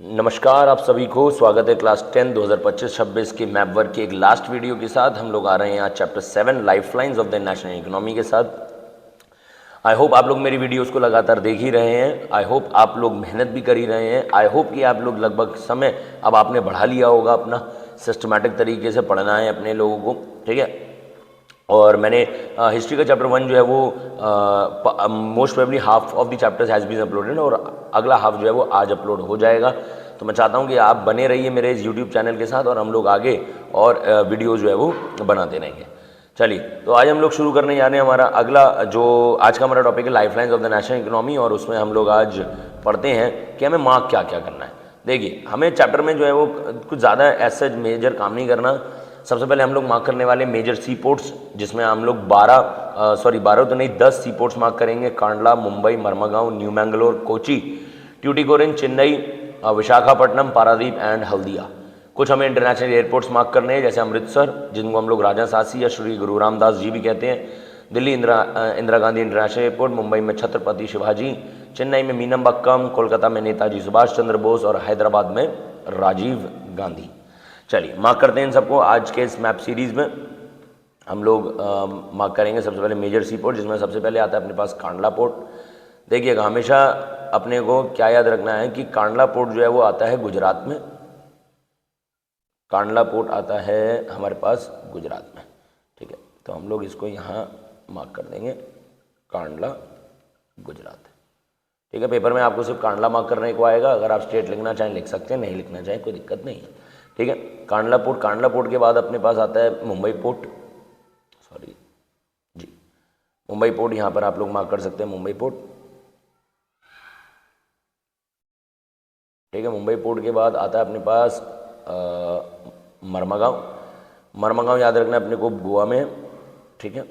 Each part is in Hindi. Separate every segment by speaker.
Speaker 1: नमस्कार आप सभी को स्वागत है क्लास 10 2025-26 के मैप वर्क की एक लास्ट वीडियो के साथ। हम लोग आ रहे हैं आज chapter 7 lifelines of the national economy के साथ। आई होप आप लोग मेरी वीडियोस को लगातार देख ही रहे हैं। आई होप आप लोग मेहनत भी कर ही रहे हैं। आई होप कि आप लोग लगभग समय अब आपने बढ़ा लिया होगा, अपना सिस्टमैटिक तरीके से पढ़ना है अपने लोगों को, ठीक है। और मैंने हिस्ट्री का चैप्टर 1 जो है वो most probably half of the chapters has been uploaded और अगला हाफ जो है वो आज अपलोड हो जाएगा। तो मैं चाहता हूँ कि आप बने रहिए मेरे इस यूट्यूब चैनल के साथ और हम लोग आगे और वीडियो जो है वो बनाते रहेंगे। चलिए, तो आज हम लोग शुरू करने जा रहे हैं हमारा अगला, जो आज का हमारा टॉपिक है lifelines of the national economy. और उसमें हम लोग आज पढ़ते हैं कि हमें मार्क क्या क्या करना है। देखिए, हमें चैप्टर में जो है वो कुछ ज़्यादा ऐसा मेजर काम नहीं करना। सबसे पहले हम लोग मार्क करने वाले मेजर सी पोर्ट्स, जिसमें हम लोग 12 तो नहीं 10 सी पोर्ट्स मार्क करेंगे। Kandla, Mumbai, Mormugao, new Mangalore, Kochi, Tuticorin, Chennai, Visakhapatnam, Paradip and Haldia. कुछ हमें इंटरनेशनल एयरपोर्ट्स मार्क करने हैं, जैसे अमृतसर, जिनको हम लोग राजा सासी या श्री गुरु रामदास जी भी कहते हैं। दिल्ली इंदिरा गांधी इंटरनेशनल एयरपोर्ट, मुंबई में छत्रपति शिवाजी, चेन्नई में मीनमबक्कम, कोलकाता में नेताजी सुभाष चंद्र बोस और हैदराबाद में राजीव गांधी। चलिए, मार्क करते हैं इन सबको। आज के इस मैप सीरीज़ में हम लोग मार्क करेंगे सबसे पहले मेजर सी पोर्ट, जिसमें सबसे पहले आता है अपने पास कांडला पोर्ट। देखिएगा, हमेशा अपने को क्या याद रखना है कि कांडला पोर्ट जो है वो आता है गुजरात में। कांडला पोर्ट आता है हमारे पास गुजरात में, ठीक है। तो हम लोग इसको यहाँ मार्क कर देंगे, कांडला गुजरात, ठीक है। पेपर में आपको सिर्फ कांडला मार्क करने को आएगा। अगर आप स्टेट लिखना चाहें लिख सकते हैं, नहीं लिखना चाहें कोई दिक्कत नहीं है, ठीक है। कांडला पोर्ट के बाद अपने पास आता है मुंबई पोर्ट, सॉरी जी, मुंबई पोर्ट यहाँ पर आप लोग मार्क कर सकते हैं, मुंबई पोर्ट, ठीक है। मुंबई पोर्ट के बाद आता है अपने पास मरमगांव याद रखना अपने को गोवा में, ठीक है।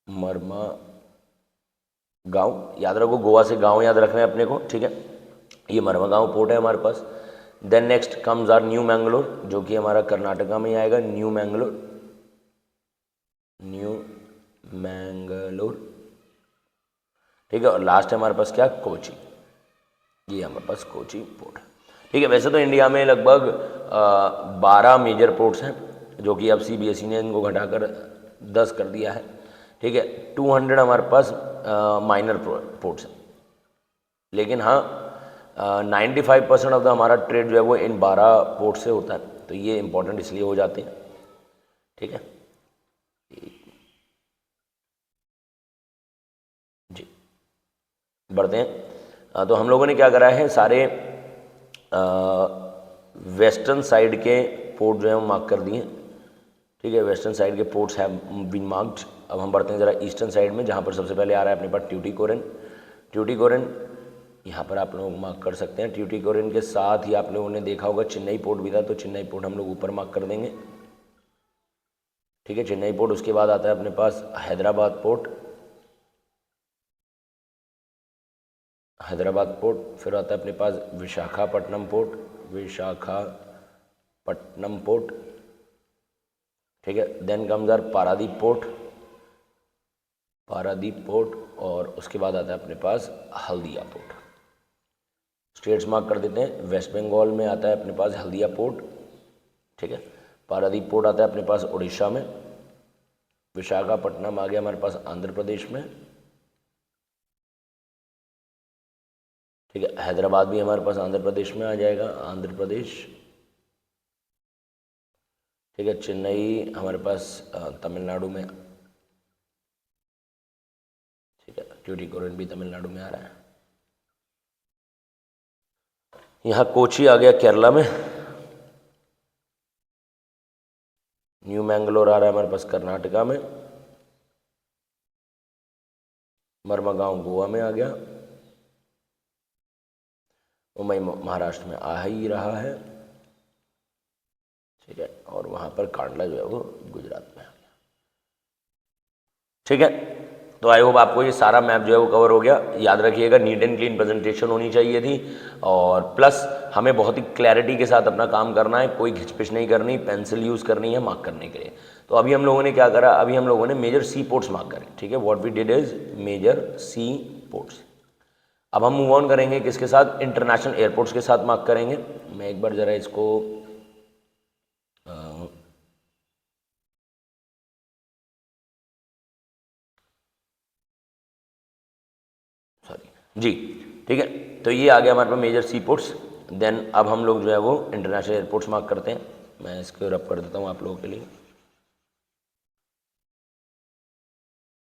Speaker 1: मरमगांव याद रखो, गोवा से गांव याद रखना है अपने को, ठीक है। ये मरमगांव पोर्ट है हमारे पास। Then next comes are new Mangalore, जो कि हमारा कर्नाटका में ही आएगा, न्यू मैंगलोर, ठीक है। और लास्ट है हमारे पास क्या, कोची। ये हमारे पास कोची पोर्ट है, ठीक है। वैसे तो इंडिया में लगभग 12 मेजर पोर्ट्स हैं, जो कि अब CBSE ने इनको घटाकर 10 कर दिया है, ठीक है। 200 हमारे पास माइनर पोर्ट्स हैं, लेकिन हाँ 95% ऑफ द हमारा ट्रेड जो है वो इन 12 पोर्ट से होता है। तो ये इंपॉर्टेंट इसलिए हो जाते हैं, ठीक है जी। बढ़ते हैं। तो हम लोगों ने क्या करा है, सारे वेस्टर्न साइड के पोर्ट जो है वो मार्क कर दिए, ठीक है। वेस्टर्न साइड के पोर्ट्स हैव बीन मार्क्ड। अब हम बढ़ते हैं ज़रा ईस्टर्न साइड में, जहाँ पर सबसे पहले आ रहा है अपने पास ट्यूटिकोरिन यहाँ पर आप लोग मार्क कर सकते हैं। ट्यूटिकोरिन के साथ ही आप लोगों ने देखा होगा चेन्नई पोर्ट भी था, तो चेन्नई पोर्ट हम लोग ऊपर मार्क कर देंगे, ठीक है। चेन्नई पोर्ट, उसके बाद आता है अपने पास हैदराबाद पोर्ट, फिर आता है अपने पास विशाखापट्टनम पोर्ट, ठीक है। Then comes our Paradip port, और उसके बाद आता है अपने पास हल्दिया पोर्ट। स्टेट्स मार्क कर देते हैं। वेस्ट बंगाल में आता है अपने पास हल्दिया पोर्ट, ठीक है। पारादीप पोर्ट आता है अपने पास उड़ीसा में। विशाखापट्टनम आ गया हमारे पास आंध्र प्रदेश में, ठीक है। हैदराबाद भी हमारे पास आंध्र प्रदेश में आ जाएगा, ठीक है। चेन्नई हमारे पास तमिलनाडु में, ठीक है। ट्यूटिकोरिन भी तमिलनाडु में आ रहा है। यहाँ कोची आ गया केरला में। न्यू मैंगलोर आ रहा है हमारे पास कर्नाटका में। मरमगांव गोवा में आ गया। मुंबई महाराष्ट्र में आ ही रहा है, ठीक है। और वहाँ पर कांडला जो है वो गुजरात में आ गया, ठीक है। तो आई होप आपको ये सारा मैप जो है वो कवर हो गया। याद रखिएगा, नीट एंड क्लीन प्रेजेंटेशन होनी चाहिए थी, और प्लस हमें बहुत ही क्लैरिटी के साथ अपना काम करना है, कोई घिचपिच नहीं करनी, पेंसिल यूज़ करनी है मार्क करने के लिए। तो अभी हम लोगों ने क्या करा, अभी हम लोगों ने मेजर सी पोर्ट्स मार्क करें, ठीक है। What we did is major sea ports. अब हम मूव ऑन करेंगे किसके साथ, इंटरनेशनल एयरपोर्ट्स के साथ मार्क करेंगे। मैं एक बार ज़रा इसको सॉरी जी, ठीक है। तो ये आ गया हमारे पास मेजर सी पोर्ट्स। देन अब हम लोग जो है वो इंटरनेशनल एयरपोर्ट्स मार्क करते हैं। मैं इसको रब कर देता हूँ आप लोगों के लिए।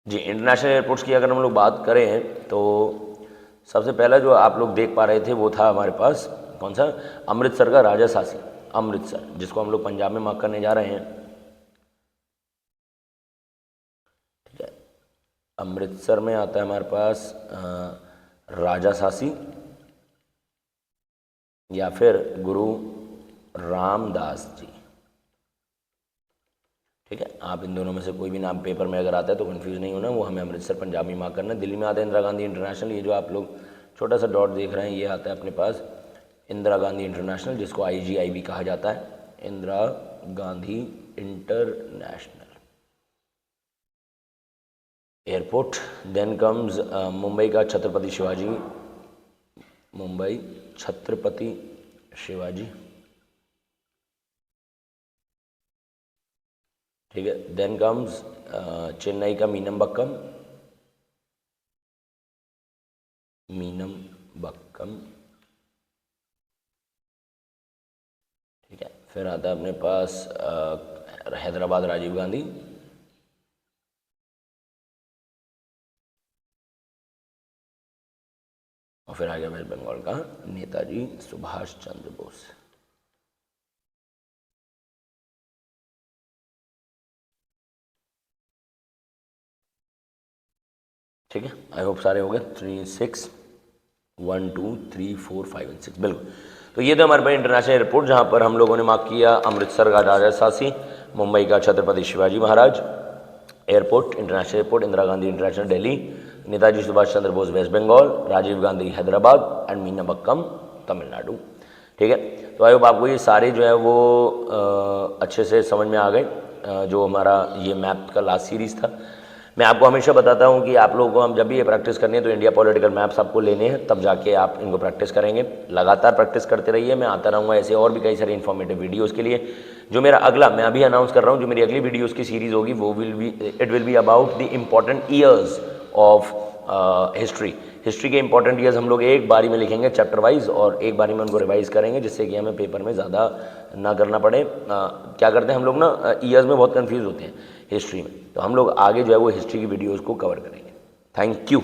Speaker 1: जी, इंटरनेशनल एयरपोर्ट्स की अगर हम लोग बात करें तो सबसे पहला जो आप लोग देख पा रहे थे वो था हमारे पास कौन सा, अमृतसर का राजा सासी, अमृतसर, जिसको हम लोग पंजाब में मार्क करने जा रहे हैं। ठीक है, अमृतसर में आता है हमारे पास राजा सासी या फिर गुरु रामदास जी। ठीक है, आप इन दोनों में से कोई भी नाम पेपर में अगर आता है तो कंफ्यूज नहीं होना, वो हमें अमृतसर पंजाब में मार्क करना है। दिल्ली में आता है इंदिरा गांधी इंटरनेशनल, ये जो आप लोग छोटा सा डॉट देख रहे हैं ये आता है अपने पास इंदिरा गांधी इंटरनेशनल, जिसको IGI भी कहा जाता है, Indira Gandhi international airport. Then comes Mumbai का छत्रपति शिवाजी, मुंबई छत्रपति शिवाजी। ठीक है, देन कम्स चेन्नई का मीनमबक्कम, मीनमबक्कम। ठीक है, फिर आता है अपने पास हैदराबाद राजीव गांधी, और फिर आ गया वेस्ट बंगाल का नेताजी सुभाष चंद्र बोस। ठीक है, आई होप सारे हो गए, 3 6 1 2 3 4 5 और 6, बिल्कुल। तो ये तो हमारे पास इंटरनेशनल एयरपोर्ट जहाँ पर हम लोगों ने मार्क किया अमृतसर का राजा सासी, मुंबई का Chhatrapati Shivaji Maharaj airport, international airport Indira Gandhi international Delhi, Netaji Subhash Chandra Bose west Bengal, Rajiv Gandhi Hyderabad and Meenambakkam Tamil Nadu. ठीक है, तो आई होप आपको ये सारे जो है वो अच्छे से समझ में आ गए। जो हमारा ये मैप का लास्ट सीरीज़ था, मैं आपको हमेशा बताता हूँ कि आप लोगों को हम जब भी ये प्रैक्टिस करनी है तो इंडिया पॉलिटिकल मैप्स आपको लेने हैं, तब जाके आप इनको प्रैक्टिस करेंगे। लगातार प्रैक्टिस करते रहिए, मैं आता रहूँगा ऐसे और भी कई सारे इन्फॉर्मेटिव वीडियोज़ के लिए। जो मेरा अगला, मैं अभी अनाउंस कर रहा हूँ, जो मेरी अगली वीडियोज़ की सीरीज़ होगी वो it will be about the important years of history के इंपॉर्टेंट ईयर्स हम लोग एक बारी में लिखेंगे चैप्टर वाइज, और एक बारी में उनको रिवाइज करेंगे, जिससे कि हमें पेपर में ज़्यादा ना करना पड़े। क्या करते हैं हम लोग ना, ईयर्स में बहुत कंफ्यूज होते हैं हिस्ट्री में, तो हम लोग आगे जो है वो हिस्ट्री की वीडियोज़ को कवर करेंगे। Thank you.